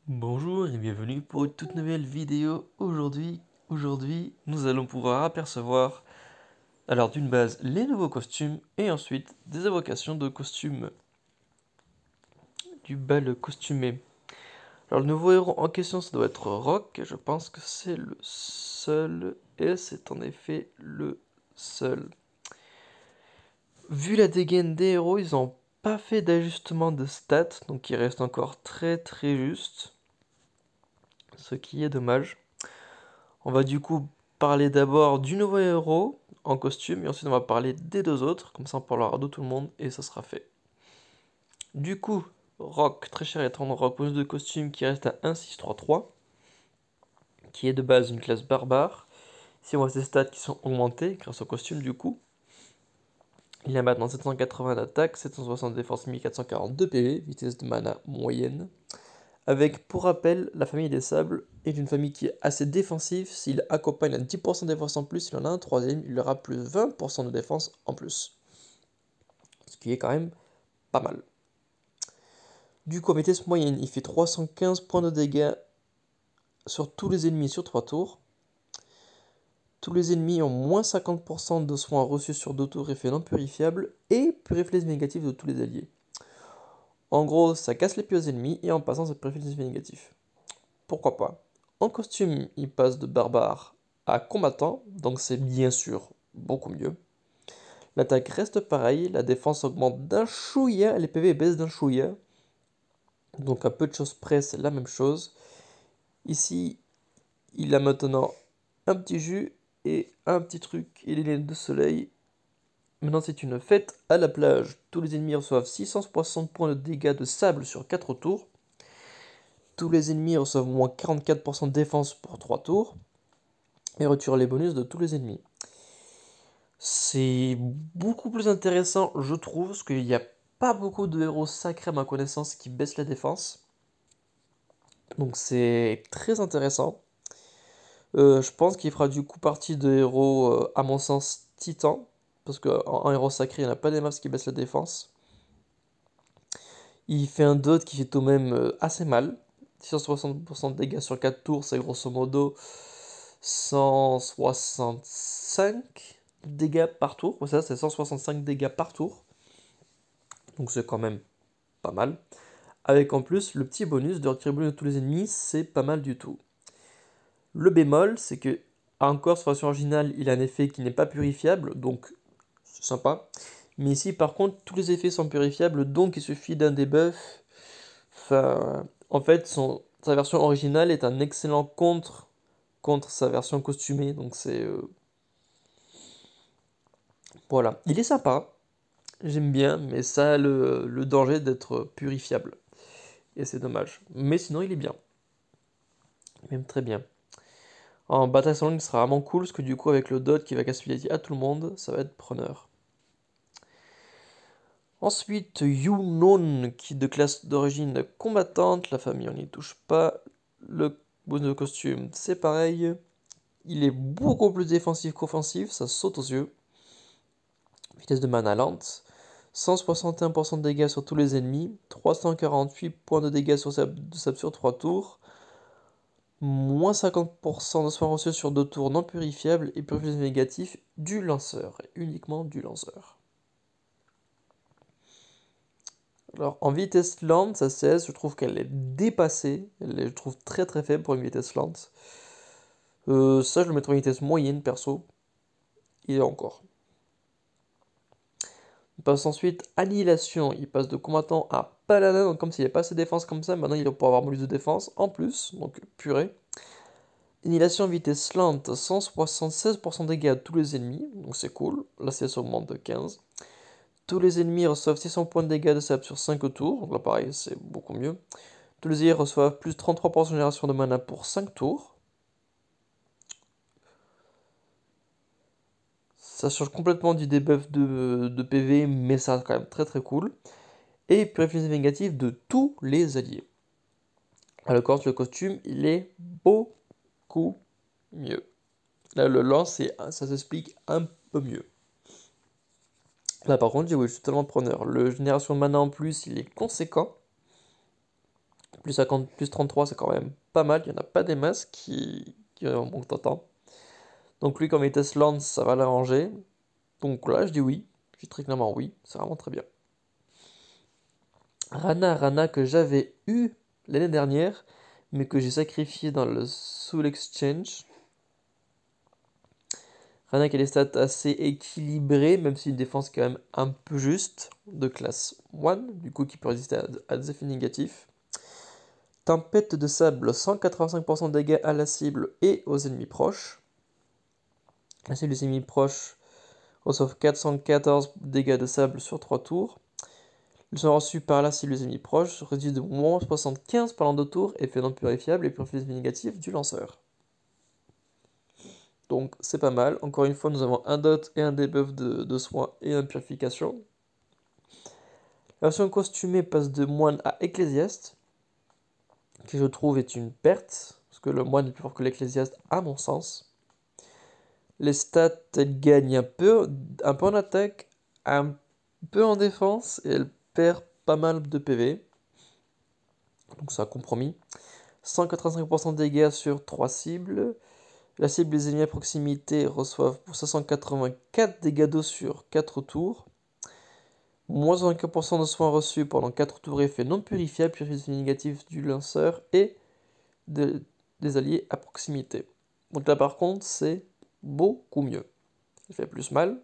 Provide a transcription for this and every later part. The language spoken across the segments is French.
Bonjour et bienvenue pour une toute nouvelle vidéo. Aujourd'hui, nous allons pouvoir apercevoir, alors d'une base, les nouveaux costumes et ensuite des évocations de costumes du bal costumé. Alors le nouveau héros en question, ça doit être Rock, et je pense que c'est le seul, et c'est en effet le seul. Vu la dégaine des héros, ils n'ont pas fait d'ajustement de stats, donc il reste encore très juste, ce qui est dommage. On va du coup parler d'abord du nouveau héros en costume et ensuite on va parler des deux autres, comme ça on parlera de tout le monde et ça sera fait. Du coup, Rock, très cher et tendre Rock, bonus de costume qui reste à 1,633, qui est de base une classe barbare. Ici on voit ses stats qui sont augmentées grâce au costume du coup. Il a maintenant 780 d'attaque, 760 de défense, 1442 PV, vitesse de mana moyenne. Avec, pour rappel, la famille des sables est une famille qui est assez défensive. S'il accompagne à 10% de défense en plus, il en a un troisième, il aura plus 20% de défense en plus. Ce qui est quand même pas mal. Du coup, en vitesse moyenne, il fait 315 points de dégâts sur tous les ennemis sur 3 tours. Tous les ennemis ont moins 50% de soins reçus sur 2 tours, effet non purifiable, et purifie les négatifs de tous les alliés. En gros, ça casse les pieds aux ennemis, et en passant, ça purifie les effets négatifs. Pourquoi pas. En costume, il passe de barbare à combattant, donc c'est bien sûr beaucoup mieux. L'attaque reste pareille, la défense augmente d'un chouïa, les PV baissent d'un chouïa. Donc à peu de choses près, c'est la même chose. Ici, il a maintenant un petit jus et un petit truc, et les lunettes de soleil. Maintenant, c'est une fête à la plage. Tous les ennemis reçoivent 660 points de dégâts de sable sur 4 tours. Tous les ennemis reçoivent moins 44% de défense pour 3 tours. Et retire les bonus de tous les ennemis. C'est beaucoup plus intéressant, je trouve, parce qu'il n'y a pas beaucoup de héros sacrés à ma connaissance qui baissent la défense. Donc c'est très intéressant. Je pense qu'il fera du coup partie de héros, à mon sens, titan. Parce qu'en héros sacré, il n'y en a pas des masses qui baissent la défense. Il fait un dot qui fait tout de même assez mal. 660% de dégâts sur 4 tours, c'est grosso modo 165 dégâts par tour. Ouais, ça, c'est 165 dégâts par tour. Donc c'est quand même pas mal. Avec en plus le petit bonus de retirer bonus de tous les ennemis, c'est pas mal du tout. Le bémol, c'est que encore sur la version originale, il a un effet qui n'est pas purifiable, donc c'est sympa. Mais ici, par contre, tous les effets sont purifiables, donc il suffit d'un debuff. Enfin, en fait, sa version originale est un excellent contre sa version costumée, donc c'est... voilà. Il est sympa, j'aime bien, mais ça a le danger d'être purifiable. Et c'est dommage. Mais sinon, il est bien. Même très bien. En bataille sans langue, il sera vraiment cool, parce que du coup, avec le dot qui va casser à tout le monde, ça va être preneur. Ensuite, Yunon, qui est de classe d'origine combattante. La famille, on n'y touche pas. Le bonus de costume, c'est pareil. Il est beaucoup plus défensif qu'offensif, ça saute aux yeux. Vitesse de mana lente. 161% de dégâts sur tous les ennemis. 348 points de dégâts sur sable sur 3 tours. Moins 50% de soins reçus sur 2 tours non purifiables et purifiés négatifs du lanceur, et uniquement du lanceur. Alors en vitesse lente, sa CS, je trouve qu'elle est dépassée, je trouve très faible pour une vitesse lente. Ça, je le mettrais en vitesse moyenne perso, et encore. On passe ensuite Annihilation, il passe de combattant à paladin, donc comme s'il n'y avait pas assez de défense comme ça, maintenant il va pouvoir avoir bonus de défense en plus, donc purée. Annihilation vitesse lente, 176% de dégâts à tous les ennemis, donc c'est cool. La CS augmente de 15. Tous les ennemis reçoivent 600 points de dégâts de sable sur 5 tours, donc là pareil, c'est beaucoup mieux. Tous les alliés reçoivent plus 33% de génération de mana pour 5 tours. Ça change complètement du debuff de PV, mais ça reste quand même très cool. Et purification négative de tous les alliés. Alors quand le costume, il est beaucoup mieux. Là, le lance, ça s'explique un peu mieux. Là, par contre, oui, je suis totalement preneur. Le génération de mana en plus, il est conséquent. Plus 50, plus 33, c'est quand même pas mal. Il n'y en a pas des masses qui manquent d'autant. Donc lui, comme il teste Lance, ça va l'arranger. Donc là, je dis oui. Je dis très clairement oui. C'est vraiment très bien. Rana que j'avais eu l'année dernière, mais que j'ai sacrifié dans le Soul Exchange. Rana qui a des stats assez équilibrées, même si une défense quand même un peu juste, de classe 1, du coup qui peut résister à des effets négatifs. Tempête de sable, 185% de dégâts à la cible et aux ennemis proches. La cible des ennemis proches reçoivent 414 dégâts de sable sur 3 tours. Ils sont reçus par la cible des ennemis proches, réduit de moins 75 pendant 2 tours, effet non purifiable et purifie les effets négatifs du lanceur. Donc c'est pas mal. Encore une fois, nous avons un dot et un debuff de soin et une purification. La version costumée passe de moine à ecclésiaste, qui je trouve est une perte, parce que le moine est plus fort que l'ecclésiaste à mon sens. Les stats, elles gagnent un peu en attaque, un peu en défense, et elle perd pas mal de PV. Donc c'est un compromis. 185% de dégâts sur 3 cibles. La cible des ennemis à proximité reçoivent pour 584 dégâts d'eau sur 4 tours. Moins 25% de soins reçus pendant 4 tours, effet non purifiable, purification négative du lanceur et des alliés à proximité. Donc là par contre, c'est beaucoup mieux. Il fait plus mal.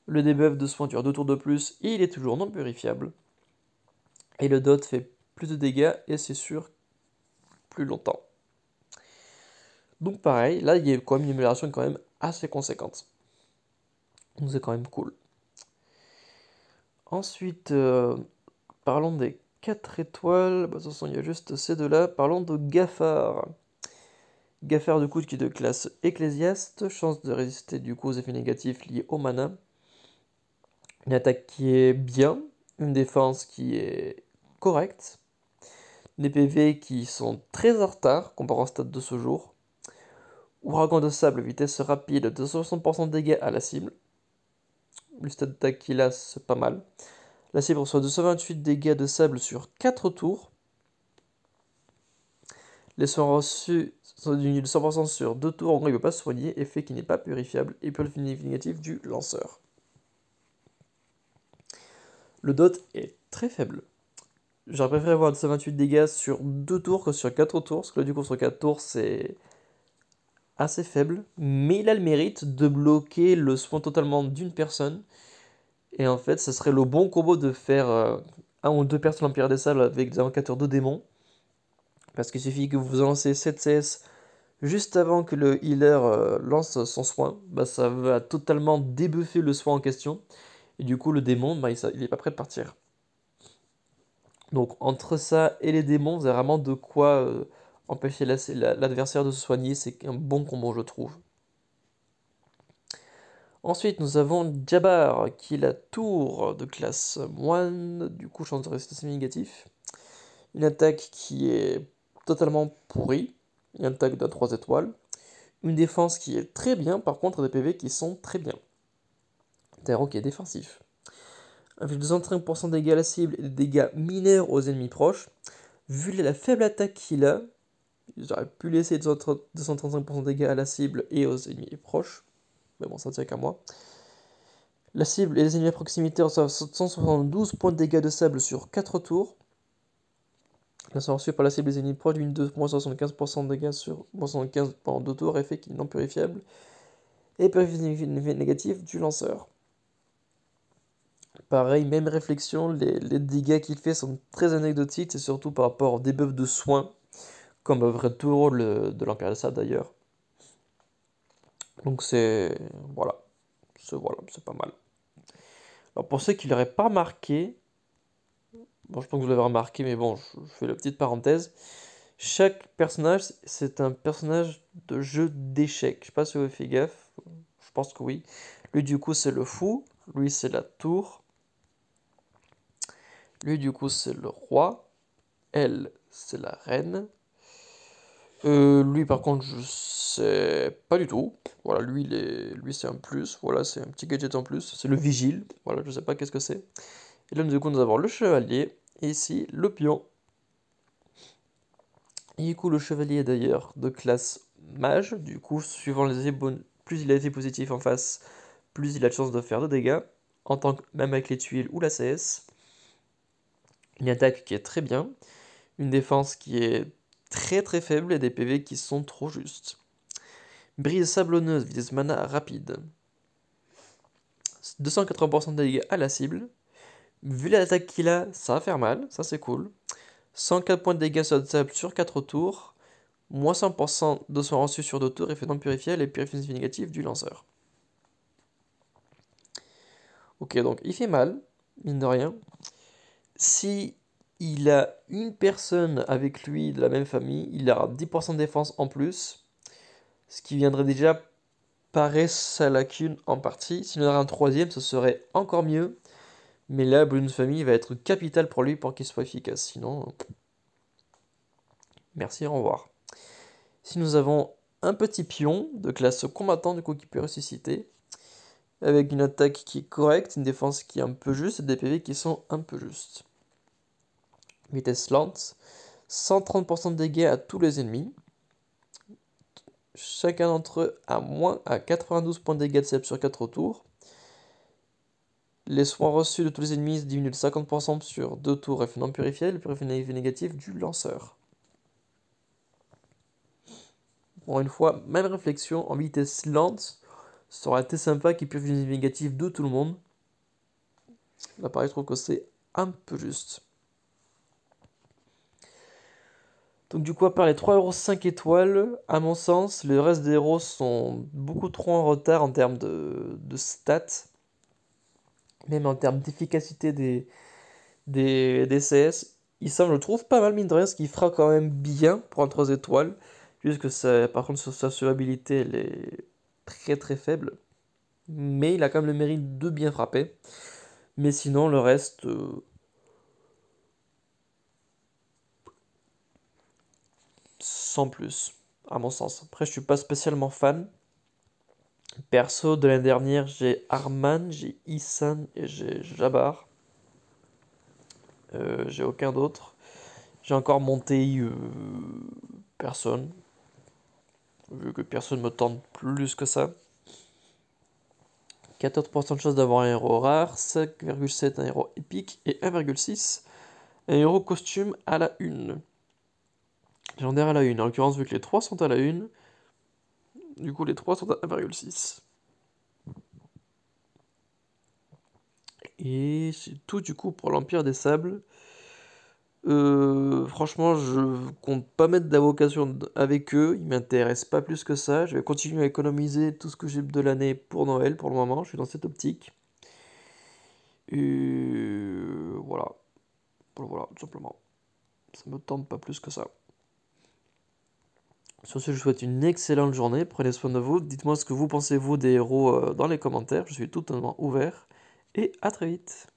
Le debuff de soin dure 2 tours de plus, et il est toujours non purifiable. Et le dot fait plus de dégâts, et c'est sûr, plus longtemps. Donc pareil, là il y a quand même une amélioration quand même assez conséquente. Donc c'est quand même cool. Ensuite, parlons des 4 étoiles. Bah, de toute façon, il y a juste ces deux-là. Parlons de Gafar. Gafar, du coup, qui est de classe ecclésiaste. Chance de résister, du coup, aux effets négatifs liés au mana. Une attaque qui est bien. Une défense qui est correcte. Des PV qui sont très en retard, comparé au stade de ce jour. Ouragan de sable, vitesse rapide, 260% de dégâts à la cible. Le stade d'attaque qu'il a, c'est pas mal. La cible reçoit 228 dégâts de sable sur 4 tours. Les soins reçus sont diminués de 100% sur 2 tours, en gros il ne peut pas se soigner, effet qui n'est pas purifiable, et puis le négatif du lanceur. Le dot est très faible. J'aurais préféré avoir 228 dégâts sur 2 tours que sur 4 tours, parce que là du coup sur 4 tours c'est assez faible, mais il a le mérite de bloquer le soin totalement d'une personne, et en fait ce serait le bon combo de faire un ou deux personnes l'Empire des Sables avec des invocateurs de démons, parce qu'il suffit que vous lancez 7 CS juste avant que le healer lance son soin, bah, ça va totalement débuffer le soin en question, et du coup le démon, bah, il est pas prêt de partir. Donc entre ça et les démons, vous avez vraiment de quoi empêcher l'adversaire de se soigner, c'est un bon combo je trouve. Ensuite, nous avons Jabbar, qui est la tour de classe moine, du coup chance de résistance négatif. Une attaque qui est totalement pourrie, une attaque de 3 étoiles. Une défense qui est très bien, par contre des PV qui sont très bien. C'est un héros qui est défensif. Avec 235% de dégâts à la cible et des dégâts mineurs aux ennemis proches. Vu la faible attaque qu'il a, j'aurais pu laisser 235% de dégâts à la cible et aux ennemis proches. Mais bon, ça tient qu'à moi. La cible et les ennemis à proximité reçoivent 172 points de dégâts de sable sur 4 tours. Là, sont reçus par la cible et les ennemis proches d'une de moins 75% de dégâts sur moins 75 pendant 2 tours, effet qui est non purifiable. Et purification négatif du lanceur. Pareil, même réflexion, les dégâts qu'il fait sont très anecdotiques, c'est surtout par rapport aux debuffs de soins, comme à vrai tout le rôle de l'Empire des Sables d'ailleurs. Donc voilà, c'est pas mal. Alors pour ceux qui ne l'auraient pas remarqué, bon je pense que vous l'avez remarqué, mais bon, je fais la petite parenthèse. Chaque personnage, c'est un personnage de jeu d'échecs. Je sais pas si vous avez fait gaffe, je pense que oui. Lui du coup c'est le fou, lui c'est la tour. Lui du coup c'est le roi. Elle, c'est la reine. Lui, par contre, je sais pas du tout. Voilà, lui c'est un plus. Voilà, c'est un petit gadget en plus. C'est le vigile. Voilà, je sais pas qu'est-ce que c'est. Et là, du coup, nous avons le chevalier. Et ici, le pion. Et du coup, le chevalier est d'ailleurs de classe mage. Du coup, suivant plus il a été positif en face, plus il a de chances de faire de dégâts, même avec les tuiles ou la CS. Une attaque qui est très bien, une défense qui est très très faible et des PV qui sont trop justes. Brise sablonneuse, vitesse mana rapide. 280% de dégâts à la cible. Vu l'attaque qu'il a, ça va faire mal, ça c'est cool. 104 points de dégâts sur sable sur 4 tours. Moins 100% de soins reçus sur 2 tours, effet non purifié et purification négative du lanceur. Ok, donc il fait mal, mine de rien. Si il a une personne avec lui de la même famille, il aura 10% de défense en plus, ce qui viendrait déjà parer sa lacune en partie. S'il en aurait un troisième, ce serait encore mieux. Mais là, une famille va être capital pour lui pour qu'il soit efficace. Sinon, merci, au revoir. Si nous avons un petit pion de classe combattant, du coup, qui peut ressusciter, avec une attaque qui est correcte, une défense qui est un peu juste, et des PV qui sont un peu justes. Vitesse lente, 130% de dégâts à tous les ennemis. Chacun d'entre eux à 92 points de dégâts de save sur 4 tours. Les soins reçus de tous les ennemis diminuent de 50% sur 2 tours effet non purifié, le purifié négatif du lanceur. Pour une fois, même réflexion, en vitesse lente, ça aurait été sympa qu'il purifie les négatifs de tout le monde. Là pareil, je trouve que c'est un peu juste. Donc du coup, à part les 3 héros 5 étoiles, à mon sens, le reste des héros sont beaucoup trop en retard en termes de stats. Même en termes d'efficacité des CS. Il semble, je trouve, pas mal mine de rien, ce qui fera quand même bien pour un 3 étoiles. Juste que ça, par contre, sur sa survivabilité, elle est très très faible. Mais il a quand même le mérite de bien frapper. Mais sinon, le reste, sans plus, à mon sens. Après, je suis pas spécialement fan. Perso, de l'année dernière, j'ai Arman, j'ai Issan et j'ai Jabbar. J'ai aucun d'autre. J'ai encore monté personne. Vu que personne me tente plus que ça. 14% de chance d'avoir un héros rare, 5,7 un héros épique et 1,6 un héros costume à la une. Légendaire à la une. En l'occurrence, vu que les 3 sont à la une, du coup les 3 sont à 1,6. Et c'est tout du coup pour l'Empire des Sables. Franchement, je compte pas mettre d'invocation avec eux, ils m'intéressent pas plus que ça. Je vais continuer à économiser tout ce que j'ai de l'année pour Noël pour le moment, je suis dans cette optique. Et voilà. Voilà, tout simplement. Ça me tente pas plus que ça. Sur ce, je vous souhaite une excellente journée, prenez soin de vous, dites-moi ce que vous pensez vous des héros dans les commentaires, je suis totalement ouvert, et à très vite.